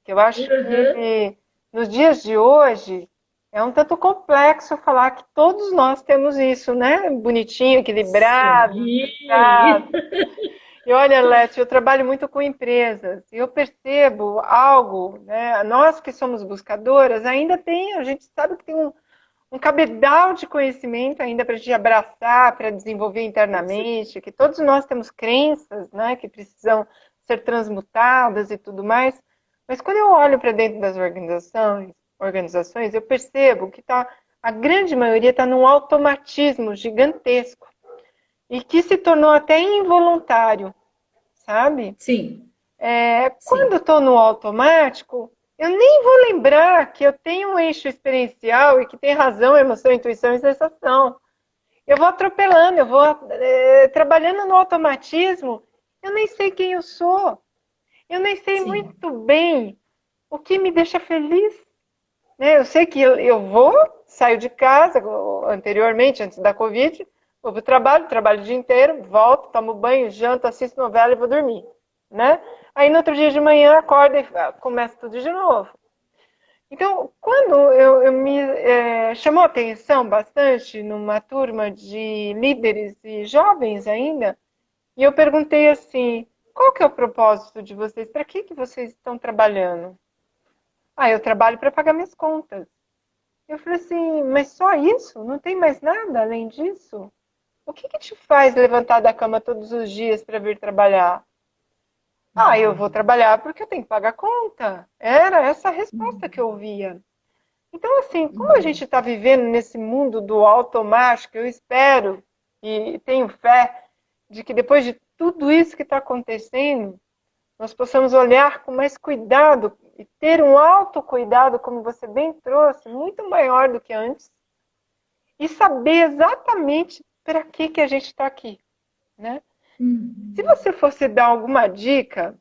Que eu acho Uhum. que nos dias de hoje é um tanto complexo falar que todos nós temos isso, né? Bonitinho, equilibrado, Sim. centrado. E olha, Leti, eu trabalho muito com empresas e eu percebo algo, né? Nós que somos buscadoras, ainda tem, a gente sabe que tem um cabedal de conhecimento ainda para a gente abraçar, para desenvolver internamente, que todos nós temos crenças, né, que precisam ser transmutadas e tudo mais. Mas quando eu olho para dentro das organizações, eu percebo que a grande maioria está num automatismo gigantesco e que se tornou até involuntário, sabe? Sim, Quando sim, estou no automático, eu nem vou lembrar que eu tenho um eixo experiencial e que tem razão, emoção, intuição e sensação. Eu vou atropelando, eu vou trabalhando no automatismo, eu nem sei quem eu sou. Eu nem sei sim. muito bem o que me deixa feliz. Né? Eu sei que eu vou, saio de casa, anteriormente, antes da Covid, vou para o trabalho, trabalho o dia inteiro, volto, tomo banho, janto, assisto novela e vou dormir. Né? Aí no outro dia de manhã acorda e começa tudo de novo. Então, quando eu me chamou a atenção bastante numa turma de líderes e jovens ainda, e eu perguntei assim, qual que é o propósito de vocês? Para que vocês estão trabalhando? Ah, eu trabalho para pagar minhas contas. Eu falei assim, mas só isso? Não tem mais nada além disso? O que te faz levantar da cama todos os dias para vir trabalhar? Ah, eu vou trabalhar porque eu tenho que pagar conta. Era essa a resposta que eu ouvia. Então, assim, como a gente está vivendo nesse mundo do automático, eu espero e tenho fé de que depois de tudo isso que está acontecendo, nós possamos olhar com mais cuidado e ter um autocuidado, como você bem trouxe, muito maior do que antes, e saber exatamente para que a gente está aqui, né? Se você fosse dar alguma dica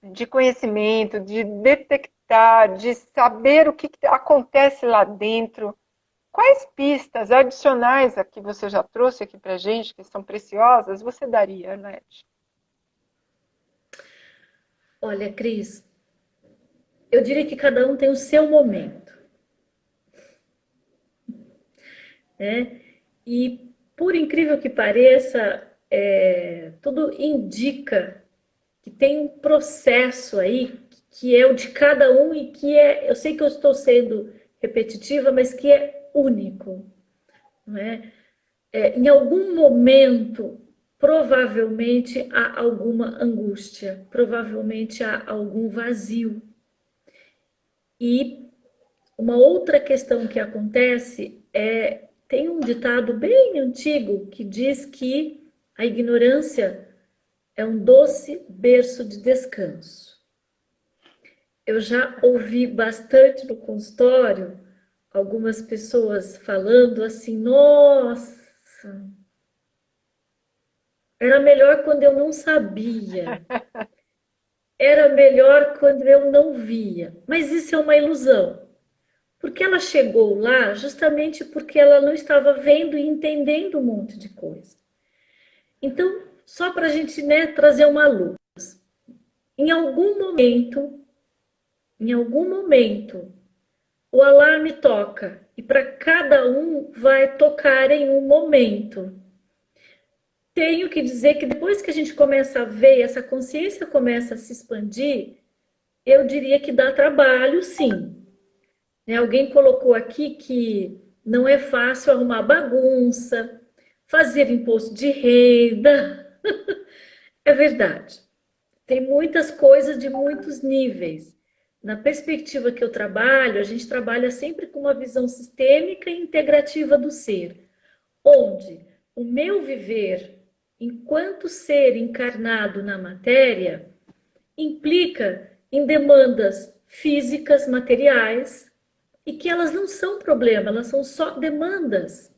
de conhecimento, de detectar, de saber o que acontece lá dentro, quais pistas adicionais a que você já trouxe aqui para a gente, que são preciosas, você daria, Arlete? Olha, Cris, eu diria que cada um tem o seu momento, né? E por incrível que pareça, tudo indica que tem um processo aí que é o de cada um e que eu sei que eu estou sendo repetitiva, mas que é único, não é? Em algum momento, provavelmente há alguma angústia, provavelmente há algum vazio. E uma outra questão que acontece tem um ditado bem antigo que diz que a ignorância é um doce berço de descanso. Eu já ouvi bastante no consultório algumas pessoas falando assim: nossa, era melhor quando eu não sabia, era melhor quando eu não via. Mas isso é uma ilusão, porque ela chegou lá justamente porque ela não estava vendo e entendendo um monte de coisa. Então, só para a gente, né, trazer uma luz. Em algum momento, em algum momento, o alarme toca e para cada um vai tocar em um momento. Tenho que dizer que depois que a gente começa a ver, essa consciência começa a se expandir, eu diria que dá trabalho, sim. Né? Alguém colocou aqui que não é fácil arrumar bagunça, fazer imposto de renda. É verdade. Tem muitas coisas de muitos níveis. Na perspectiva que eu trabalho, a gente trabalha sempre com uma visão sistêmica e integrativa do ser, onde o meu viver enquanto ser encarnado na matéria implica em demandas físicas, materiais, e que elas não são problema, elas são só demandas.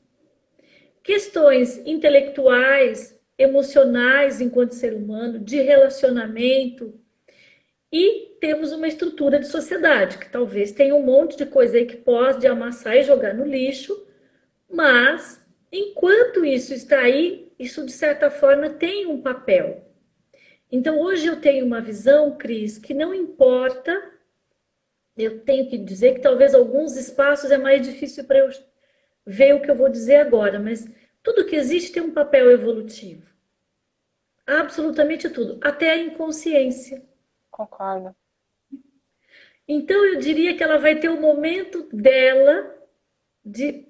Questões intelectuais, emocionais enquanto ser humano, de relacionamento, e temos uma estrutura de sociedade, que talvez tenha um monte de coisa aí que pode amassar e jogar no lixo, mas enquanto isso está aí, isso de certa forma tem um papel. Então hoje eu tenho uma visão, Cris, que não importa, eu tenho que dizer que talvez alguns espaços é mais difícil para eu ver o que eu vou dizer agora, mas tudo que existe tem um papel evolutivo. Absolutamente tudo, até a inconsciência. Concordo. Então eu diria que ela vai ter o momento dela de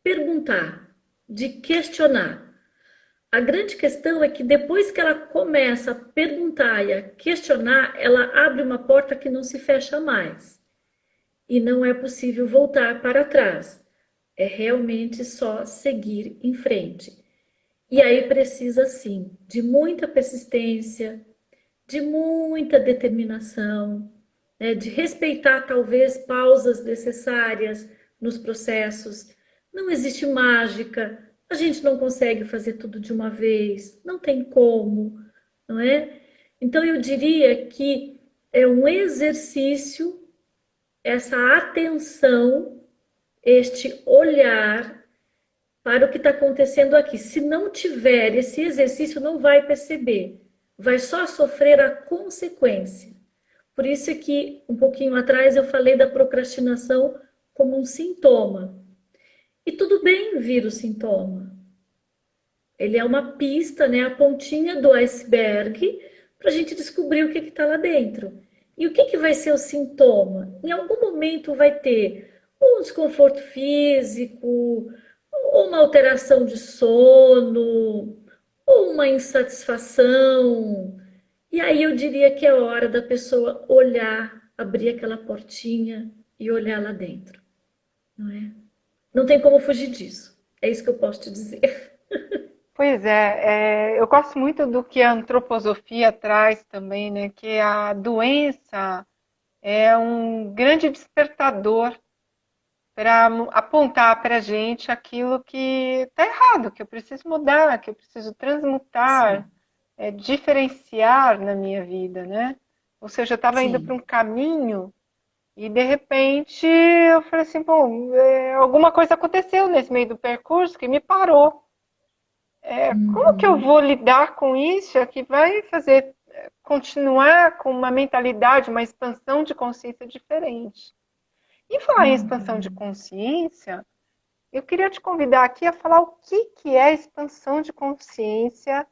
perguntar, de questionar. A grande questão é que depois que ela começa a perguntar e a questionar, ela abre uma porta que não se fecha mais. E não é possível voltar para trás. É realmente só seguir em frente. E aí precisa, sim, de muita persistência, de muita determinação, né, de respeitar talvez pausas necessárias nos processos. Não existe mágica, a gente não consegue fazer tudo de uma vez, não tem como, não é? Então eu diria que é um exercício essa atenção, este olhar para o que está acontecendo aqui. Se não tiver esse exercício, não vai perceber, vai só sofrer a consequência. Por isso é que, um pouquinho atrás, eu falei da procrastinação como um sintoma. E tudo bem vir o sintoma. Ele é uma pista, né, a pontinha do iceberg, para a gente descobrir o que está lá dentro. E o que vai ser o sintoma? Em algum momento vai ter um desconforto físico, ou uma alteração de sono, ou uma insatisfação. E aí eu diria que é hora da pessoa olhar, abrir aquela portinha e olhar lá dentro, não é? Não tem como fugir disso. É isso que eu posso te dizer. Pois é, eu gosto muito do que a antroposofia traz também, né? Que a doença é um grande despertador para apontar para a gente aquilo que está errado, que eu preciso mudar, que eu preciso transmutar, Sim, diferenciar na minha vida, né? Ou seja, eu estava indo para sim. um caminho e de repente eu falei assim, bom, alguma coisa aconteceu nesse meio do percurso que me parou. Como que eu vou Uhum, lidar com isso? Que vai fazer continuar com uma mentalidade, uma expansão de consciência diferente. E falar em expansão de uhum. consciência, eu queria te convidar aqui a falar o que é expansão de consciência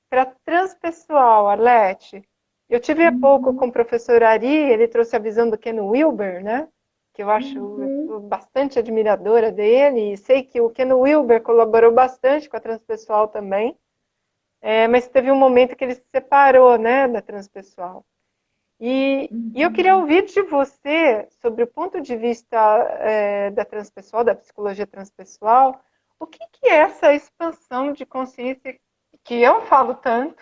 para transpessoal, Arlete. Eu tive há pouco com o Uhum, professor Ari, ele trouxe a visão do Ken Wilber, né? Que eu uhum, sou bastante admiradora dele, e sei que o Ken Wilber colaborou bastante com a transpessoal também, mas teve um momento que ele se separou, né, da transpessoal. E eu queria uhum. ouvir de você, sobre o ponto de vista da transpessoal, da psicologia transpessoal, o que é essa expansão de consciência que eu falo tanto,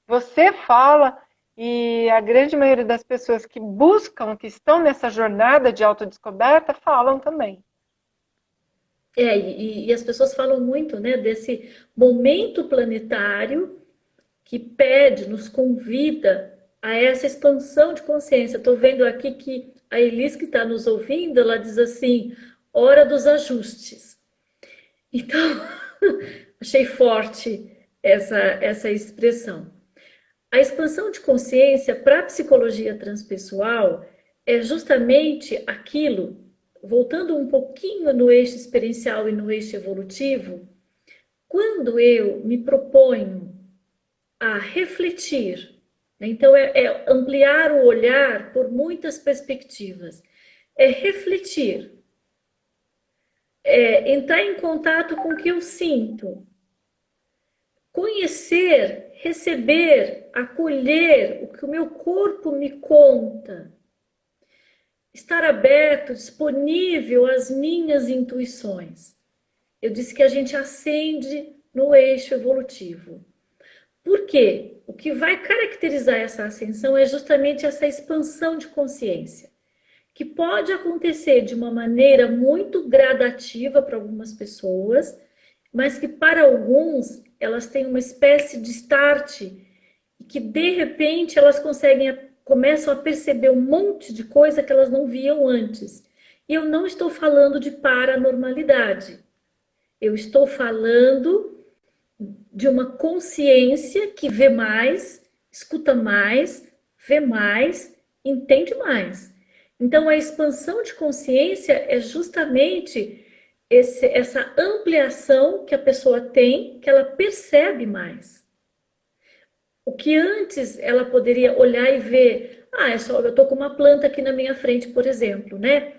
você fala, e a grande maioria das pessoas que buscam, que estão nessa jornada de autodescoberta, falam também. E as pessoas falam muito, né, desse momento planetário que pede, nos convida a essa expansão de consciência. Estou vendo aqui que a Elis que está nos ouvindo, ela diz assim, hora dos ajustes. Então, achei forte essa expressão. A expansão de consciência para a psicologia transpessoal é justamente aquilo, voltando um pouquinho no eixo experiencial e no eixo evolutivo, quando eu me proponho a refletir, né? Então é ampliar o olhar por muitas perspectivas, é refletir, é entrar em contato com o que eu sinto, conhecer, receber, acolher o que o meu corpo me conta, estar aberto, disponível às minhas intuições. Eu disse que a gente acende no eixo evolutivo. Por quê? O que vai caracterizar essa ascensão é justamente essa expansão de consciência, que pode acontecer de uma maneira muito gradativa para algumas pessoas, mas que para alguns elas têm uma espécie de start e que de repente elas começam a perceber um monte de coisa que elas não viam antes. E eu não estou falando de paranormalidade. Eu estou falando de uma consciência que vê mais, escuta mais, vê mais, entende mais. Então, a expansão de consciência é justamente essa ampliação que a pessoa tem, que ela percebe mais. O que antes ela poderia olhar e ver, é só, eu estou com uma planta aqui na minha frente, por exemplo, né?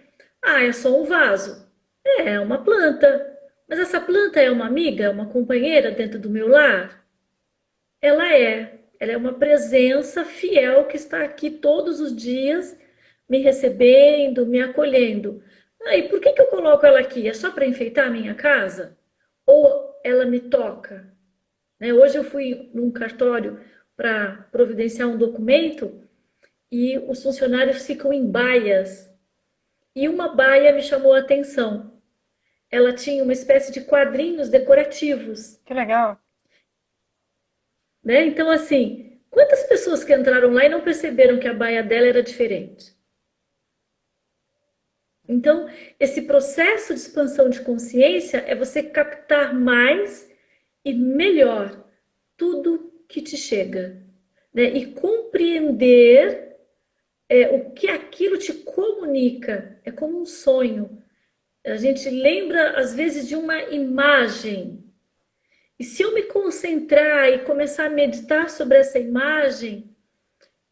É só um vaso. É uma planta. Mas essa planta é uma amiga, uma companheira dentro do meu lar? Ela é uma presença fiel que está aqui todos os dias, me recebendo, me acolhendo. E por que eu coloco ela aqui? É só para enfeitar a minha casa? Ou ela me toca? Né? Hoje eu fui num cartório para providenciar um documento e os funcionários ficam em baias. E uma baia me chamou a atenção. Ela tinha uma espécie de quadrinhos decorativos. Que legal. Né? Então, assim, quantas pessoas que entraram lá e não perceberam que a baia dela era diferente? Então, esse processo de expansão de consciência é você captar mais e melhor tudo que te chega, né? E compreender o que aquilo te comunica. É como um sonho. A gente lembra, às vezes, de uma imagem. E se eu me concentrar e começar a meditar sobre essa imagem,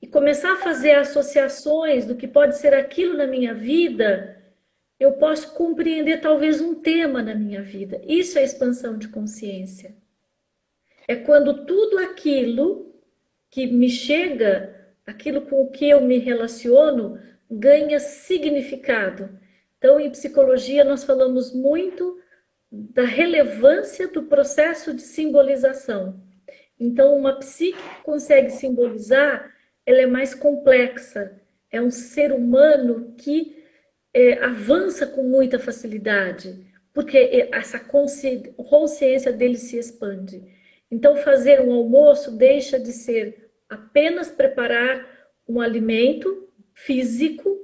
e começar a fazer associações do que pode ser aquilo na minha vida, eu posso compreender talvez um tema na minha vida. Isso é expansão de consciência. É quando tudo aquilo que me chega, aquilo com o que eu me relaciono, ganha significado. Então, em psicologia, nós falamos muito da relevância do processo de simbolização. Então, uma psique que consegue simbolizar, ela é mais complexa. É um ser humano que avança com muita facilidade, porque essa consciência dele se expande. Então, fazer um almoço deixa de ser apenas preparar um alimento físico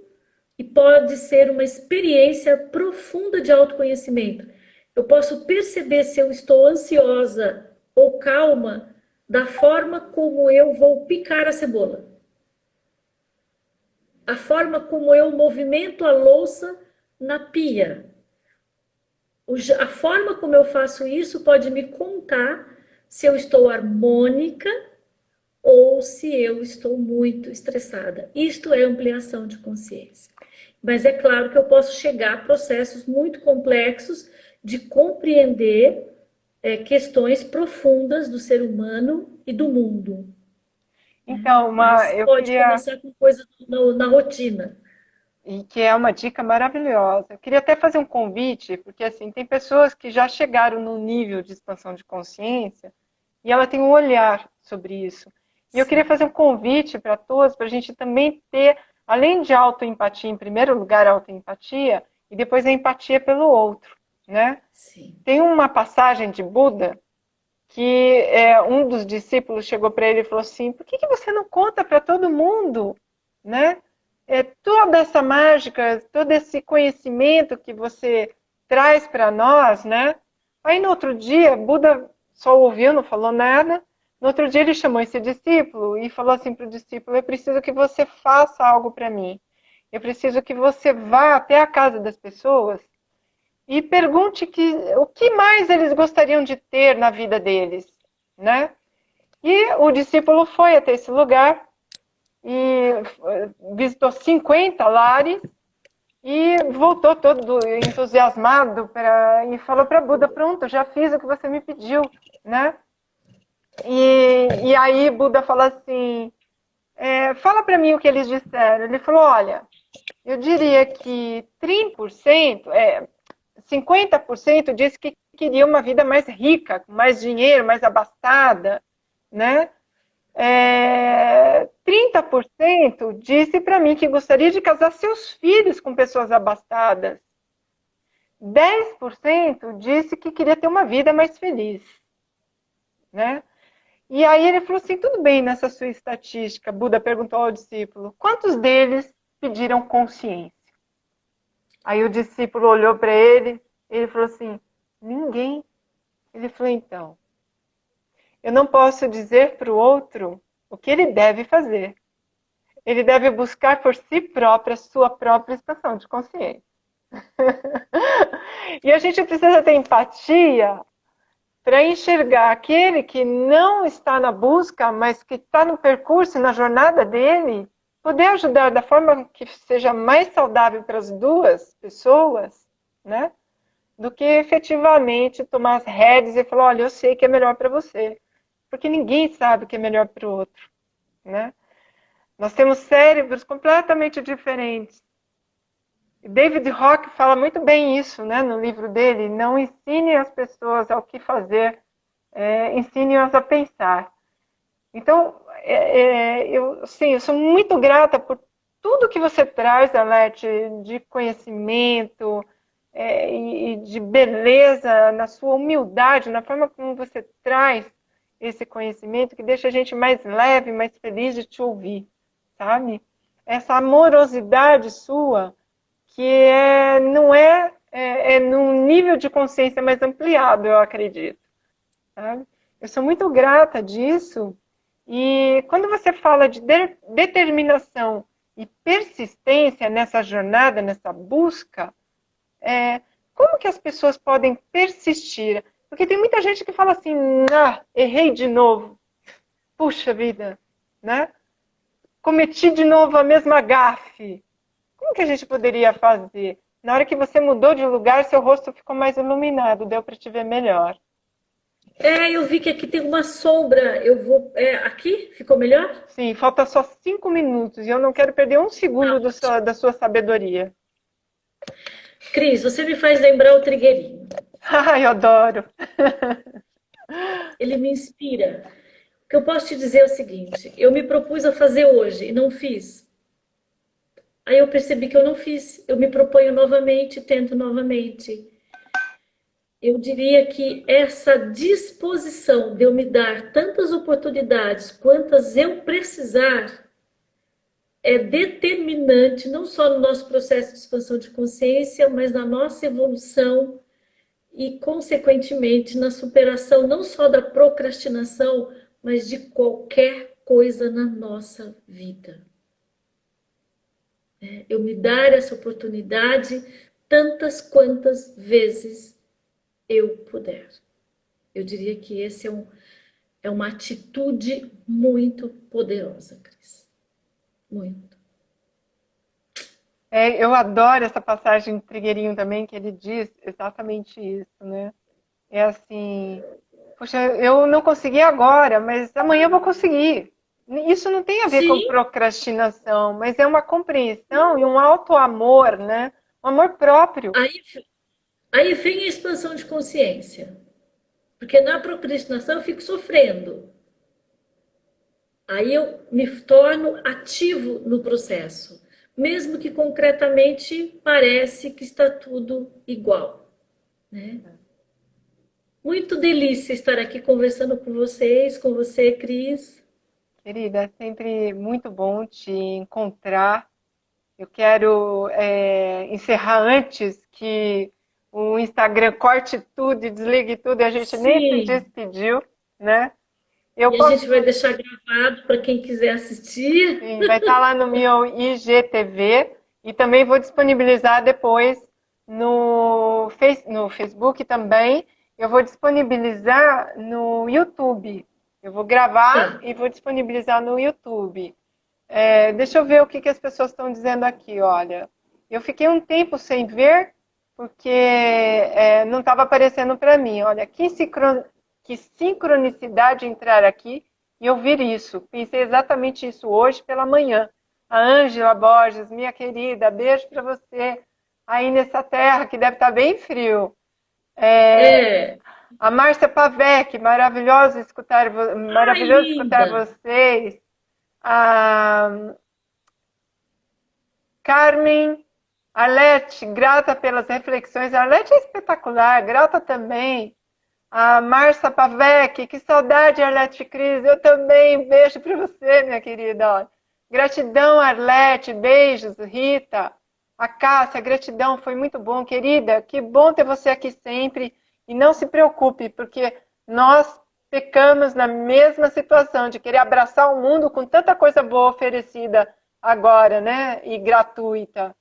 e pode ser uma experiência profunda de autoconhecimento. Eu posso perceber se eu estou ansiosa ou calma da forma como eu vou picar a cebola, a forma como eu movimento a louça na pia. A forma como eu faço isso pode me contar se eu estou harmônica ou se eu estou muito estressada. Isto é ampliação de consciência. Mas é claro que eu posso chegar a processos muito complexos de compreender questões profundas do ser humano e do mundo. Então, Mas eu pode queria, começar com coisas na rotina. e que é uma dica maravilhosa. Eu queria até fazer um convite, porque assim, tem pessoas que já chegaram no nível de expansão de consciência e ela tem um olhar sobre isso. E eu queria fazer um convite para todos, para a gente também ter, além de autoempatia, em primeiro lugar, autoempatia, e depois a empatia pelo outro, né? Sim. Tem uma passagem de Buda que um dos discípulos chegou para ele e falou assim: por que você não conta para todo mundo, né? Toda essa mágica, todo esse conhecimento que você traz para nós, né? Aí no outro dia, Buda só ouviu, não falou nada. No outro dia ele chamou esse discípulo e falou assim para o discípulo: eu preciso que você faça algo para mim. Eu preciso que você vá até a casa das pessoas e pergunte o que mais eles gostariam de ter na vida deles, né? E o discípulo foi até esse lugar e visitou 50 lares e voltou todo entusiasmado e falou para Buda: pronto, já fiz o que você me pediu, né? E aí Buda falou assim: fala para mim o que eles disseram. Ele falou: olha, eu diria que 30%, 50% disse que queria uma vida mais rica, com mais dinheiro, mais abastada, né? 30% disse para mim que gostaria de casar seus filhos com pessoas abastadas. 10% disse que queria ter uma vida mais feliz, né? E aí ele falou assim: tudo bem nessa sua estatística. Buda perguntou ao discípulo: quantos deles pediram consciência? Aí o discípulo olhou para ele falou assim: ninguém. Ele falou: então, eu não posso dizer para o outro o que ele deve fazer. Ele deve buscar por si próprio a sua própria expansão de consciência. E a gente precisa ter empatia para enxergar aquele que não está na busca, mas que está no percurso, na jornada dele, poder ajudar da forma que seja mais saudável para as duas pessoas, né? Do que efetivamente tomar as rédeas e falar: olha, eu sei que é melhor para você. Porque ninguém sabe o que é melhor para o outro, né? Nós temos cérebros completamente diferentes. E David Rock fala muito bem isso, né, no livro dele: não ensine as pessoas ao que fazer, ensine-as a pensar. Então, eu sou muito grata por tudo que você traz, Alete, de conhecimento e de beleza, na sua humildade, na forma como você traz esse conhecimento, que deixa a gente mais leve, mais feliz de te ouvir, sabe? Essa amorosidade sua, que não é num nível de consciência mais ampliado, eu acredito, sabe? Eu sou muito grata disso. E quando você fala de determinação e persistência nessa jornada, nessa busca, como que as pessoas podem persistir? Porque tem muita gente que fala assim, errei de novo, puxa vida, né? Cometi de novo a mesma gafe. Como que a gente poderia fazer? Na hora que você mudou de lugar, seu rosto ficou mais iluminado, deu para te ver melhor. Eu vi que aqui tem uma sombra. Eu vou. Aqui? Ficou melhor? Sim, falta só 5 minutos e eu não quero perder um segundo da sua sabedoria. Cris, você me faz lembrar o Trigueirinho. Ai, eu adoro. Ele me inspira. O que eu posso te dizer é o seguinte: eu me propus a fazer hoje e não fiz. Aí eu percebi que eu não fiz. Eu me proponho novamente, tento novamente. Eu diria que essa disposição de eu me dar tantas oportunidades quantas eu precisar é determinante não só no nosso processo de expansão de consciência, mas na nossa evolução e, consequentemente, na superação não só da procrastinação, mas de qualquer coisa na nossa vida. Eu me dar essa oportunidade tantas quantas vezes eu puder. Eu diria que esse é uma atitude muito poderosa, Cris. Muito. Eu adoro essa passagem do Trigueirinho também, que ele diz exatamente isso, né? É assim, poxa, eu não consegui agora, mas amanhã eu vou conseguir. Isso não tem a ver com Sim. procrastinação, mas é uma compreensão e um auto-amor, né? Um amor próprio. Aí vem a expansão de consciência. Porque na procrastinação eu fico sofrendo. Aí eu me torno ativo no processo. Mesmo que concretamente parece que está tudo igual. Né? Muito delícia estar aqui conversando com vocês, com você, Cris. Querida, é sempre muito bom te encontrar. Eu quero encerrar antes que o Instagram corte tudo e desligue tudo e a gente nem se Sim. despediu, né? Eu E a posso, gente vai deixar gravado para quem quiser assistir. sim, vai estar lá no meu IGTV e também vou disponibilizar depois no Facebook também. Eu vou disponibilizar no YouTube. Eu vou gravar Tá. e vou disponibilizar no YouTube. Deixa eu ver o que as pessoas estão dizendo aqui, olha. Eu fiquei um tempo sem ver, porque não estava aparecendo para mim. Olha, que sincronicidade entrar aqui e ouvir isso. Pensei exatamente isso hoje pela manhã. A Ângela Borges, minha querida, beijo para você aí nessa terra que deve estar bem frio. É. A Márcia Pavec, maravilhoso escutar Ai, linda. vocês. A Carmen, Arlete, grata pelas reflexões. A Arlete é espetacular, grata também. A Márcia Pavec, que saudade, Arlete Cris. Eu também, beijo para você, minha querida. Gratidão, Arlete, beijos, Rita. A Cássia, gratidão, foi muito bom, querida. Que bom ter você aqui sempre. E não se preocupe, porque nós pecamos na mesma situação de querer abraçar o mundo com tanta coisa boa oferecida agora, né? E gratuita.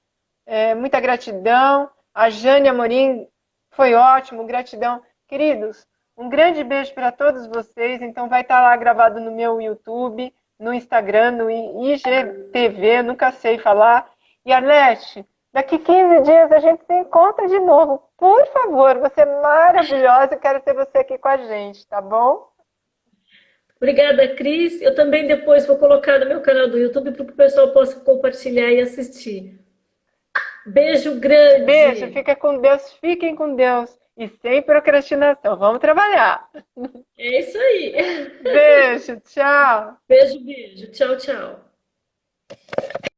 Muita gratidão. A Jane Amorim, foi ótimo, gratidão. Queridos, um grande beijo para todos vocês. Então vai estar lá gravado no meu YouTube, no Instagram, no IGTV, nunca sei falar. E Arlete, daqui 15 dias a gente se encontra de novo. Por favor, você é maravilhosa. Quero ter você aqui com a gente, tá bom? Obrigada, Cris. Eu também depois vou colocar no meu canal do YouTube para que o pessoal possa compartilhar e assistir. Beijo Beijo, grande. fica com Deus, fiquem com Deus. E sem procrastinação. Vamos trabalhar. É isso aí. Beijo, tchau. Beijo, beijo. Tchau, tchau.